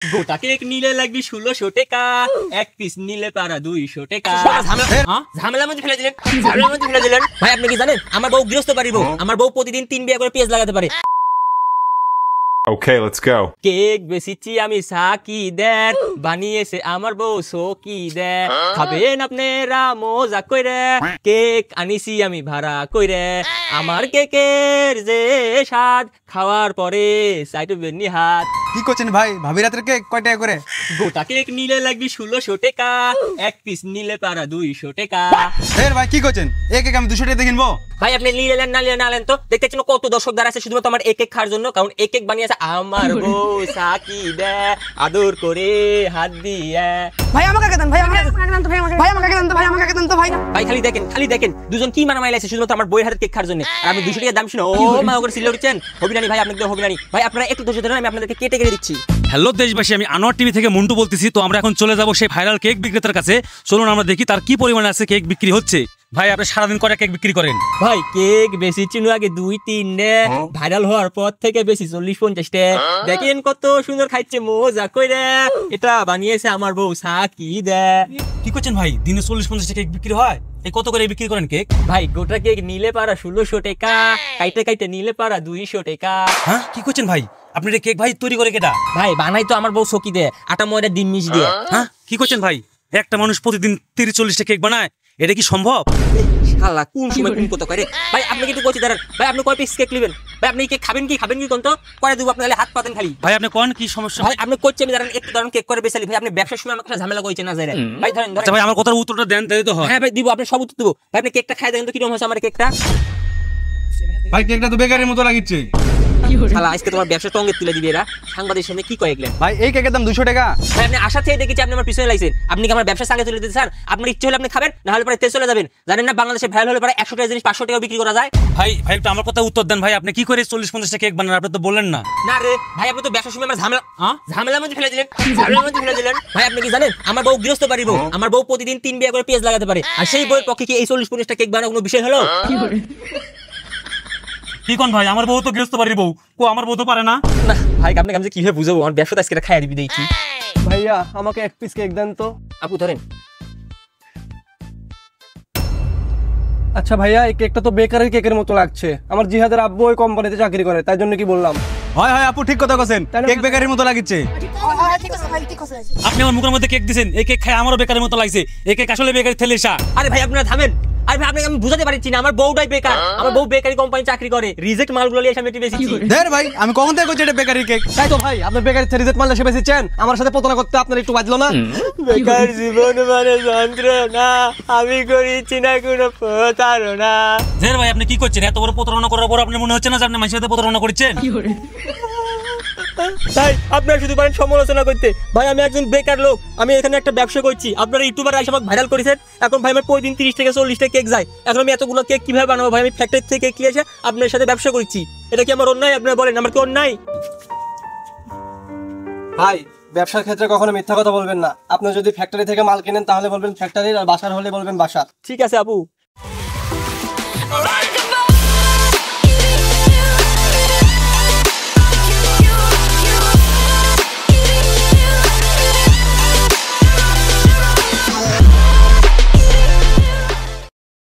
গোটা কেক নিলে লাগবে 1600 টাকা, এক পিস নিলে পারা 200 টাকা। ঝামেলার মধ্যে ফেলে দিলেন, ঝামেলার মধ্যে ফেলে দিলেন। ভাই আপনি কি জানেন আমার বউ গৃহস্থ পারিব, আমার বউ প্রতিদিন 3 বিয়া করে পেঁয়াজ লাগাতে পারে। Okay, let's go. কেক বেশিছি আমি সাকি দেন, বানিয়েছে আমার বউ সকি দেন। খাবেন আপনারা মজা কইরে, কেক আনিছি আমি ভাড়া কইরে। আমার কেকের যে স্বাদ, খাওয়ার পরে চাইবেন নি হাত। কি করছেন ভাই? ভাবি রাতের কেক কয় টাকা করে? গোটা কেক নিলে লাগবে 1600 টাকা, এক পিস নিলে পারা 200 টাকা। ভাই কি করছেন? এই কেক আমি 200 টাকা দিয়ে কিনবো? ভাই আপনি নিলেন না নিলেন তো দেখতেছেন কত দর্শক দ্বারা আছে শুধুমাত্র আমার এক কেক খাওয়ার জন্য, কারণ এক কেক বানিয়েছে আমার বউ সাকি দে আদর করে হাত দিয়ে। ভাই আমাকে দেন, ভাই আমাকে দেন তো, ভাই আমাকে দেন তো, ভাই আমাকে দেন তো ভাই। ভাই খালি দেখেন দুজন কি মারামারি লাগছে শুধুমাত্র আমার বইয়ের হাতের কেক খাওয়ার জন্য, আর আমি 200 টাকা দাম শুনে ও মা করে সিলে উঠছেন। হবিরানি ভাই আপনাকে হবিরানি ভাই, আপনারা একটু ধৈর্য ধরেন, আমি আপনাদেরকে কেটে কেটে দিচ্ছি। হ্যালো দেশবাসী, আমি আনোয়ার টিভি থেকে মন্টু বলতেছি। তো আমরা এখন চলে যাব সেই ভাইরাল কেক বিক্রেতার কাছে। চলুন আমরা দেখি তার কি পরিমাণে আছে কেক বিক্রি হচ্ছে। ভাই আপনি সারাদিন করে কেক বিক্রি করেন? ভাই কেক বেশি চিনু আগে 2-3 ডে, ভাইরাল হওয়ার পর থেকে বেশি 40-50 ডে। দেখেন কত সুন্দর খাইছে মজা কইরে, এটা বানিয়েছে আমার বউ সাকি দে। কি করছেন ভাই? দিনে 40-50 কেক বিক্রি হয়? এই কত করে বিক্রি করেন কেক? ভাই গোটা কেক নিলে পারা 1600 টাকা, কাইটে নিলে পারা 200 টাকা। হ্যাঁ কি করছেন ভাই? আপনি এটা কেক ভাই তৈরি করে কেটা? ভাই বানাই তো আমার বউ সকি দে, আটা ময়দা ডিম মিশ দিয়ে। হ্যাঁ কি করছেন ভাই? একটা মানুষ প্রতিদিন 30-40টা কেক বানায়, এটা কি সম্ভব? শালা কোন সময় কোন কথা করে। ভাই আপনি কি একটু কইছি দাঁড়ান, ভাই আপনি কয় পিস কেক নেবেন? ভাই আপনি কেক খাবেন কি কোন তো করে দেব, আপনি হাত পাতেন খালি। ভাই আপনি কোন কি সমস্যা? ভাই আপনি কইছেন আমি দাঁড়ান একটু দাঁড়ান কেক করে বেচালি। ভাই আপনি ব্যবসার সময় আমাকে ঝামেলা কইছেন না যাইরা। ভাই ধরেন আচ্ছা ভাই আমার কথার উত্তরটা দেন তাই তো হয়। হ্যাঁ ভাই দিব, আপনি সব উত্তর দেব। ভাই আপনি কেকটা খাই দেখেন তো কিরকম হয়েছে আমার কেকটা। ভাই কেকটা তো বেকারির মতো লাগিচ্ছে। শালা আজকে তোমার ব্যবসা টঙ্গে তুলে দিবে এরা। সাংবাদিকের সামনে কি কয় এগুলা? ভাই এই কেকের দাম 200 টাকা। ভাই আপনি আশা থেকে দেখেছি আপনি আমার পিছনে লাইছেন, আপনি কি আমার ব্যবসা সাঙ্গে তুলে দিতে স্যার? আপনার ইচ্ছে হলে আপনি খাবেন, না হলে পরে তেজ চলে যাবেন। জানেন না বাংলাদেশে ভাইরাল হলে পরে 100 টাকা জিনিস 500 টাকা বিক্রি করা যায়। ভাই একটু আমার কথা উত্তর দেন ভাই, আপনি কি করে 40-50টা কেক বানান? আপনি তো বললেন না। না রে ভাই, আপনি তো ব্যবসার সময় আমার ঝামেলার মধ্যে ফেলে দিলেন, ঝামেলার মধ্যে ফেলে দিলেন। ভাই আপনি কি জানেন আমার বউ গৃহস্থ পারিব, আমার বউ প্রতিদিন 3 বিয়া করে পেঁয়াজ লাগাতে পারে, আর সেই বউয়ের পক্ষে কি এই 40-50টা কেক বানানো কোনো বিষয় হলো? কি কোন ভাই? আমার বউ তো গৃহস্থ বাড়ির বউ, ও আমার বউ তো পারে না। না ভাই আপনাকে আমি কিভাবে বুঝাবো, আমার ব্যবসা আজকে খাইয়া দিবি দেখি। ভাইয়া আমাকে এক পিস কেক দেন তো। আপু ধরেন। আচ্ছা ভাইয়া এই কেকটা তো বেকারির কেকের মতো লাগছে, আমার জিহাদের আব্বু ওই কোম্পানিতে চাকরি করে, তাই জন্য কি বললাম। হয় আপু ঠিক কথা কইছেন, কেক বেকারির মতো লাগিচ্ছে। আপনি আমার মুখের মধ্যে কেক দিয়েছেন, এই কেক খাই আমারও বেকারের মতো লাগছে। এই কেক আসলে বেকারি থেলেসা। আরে ভাই আপনারা থামেন। আরে ভাই আপনাকে আমি বুঝাতে পারছি না, আমার বউটাই বেকার, আমার বউ বেকারি কোম্পানি চাকরি করে, রিজেক্ট মালগুলো নিয়ে সামনে বেশি। ভাই আমি কখন থেকে কইছি এটা বেকারির কেক? তাই তো ভাই, আপনি বেকারি থেকে রিজেক্ট মাল এসে বেচেছেন, আমার সাথে প্রতারণা করতে আপনার একটু বাজলো না? বেকার জীবন মানে যন্ত্রণা, আমি করেছি না কোনো প্রতারণা। জের ভাই আপনি কি করছেন? এত বড় প্রতারণা করার পর আপনি মনে হচ্ছে না যে আপনি মানুষের সাথে প্রতারণা করছেন? তাই আপনারা শুধু পারেন সমালোচনা করতে। ভাই আমি একজন বেকার লোক, আমি এখানে একটা ব্যবসা করছি, আপনারা ইউটিউবার এসে আমাকে ভাইরাল করেছেন। এখন ভাই আমার প্রতিদিন 30 থেকে 40টা কেক যায়, এখন আমি এতগুলো কেক কিভাবে বানাবো? ভাই আমি ফ্যাক্টরি থেকে কেক নিয়ে এসে আপনার সাথে ব্যবসা করছি, এটা কি আমার অন্যায়? আপনারা বলেন আমার কি অন্যায়? ভাই ব্যবসার ক্ষেত্রে কখনো মিথ্যা কথা বলবেন না। আপনি যদি ফ্যাক্টরি থেকে মাল কিনেন তাহলে বলবেন ফ্যাক্টরির, আর বাসার হলে বলবেন বাসার। ঠিক আছে আপু।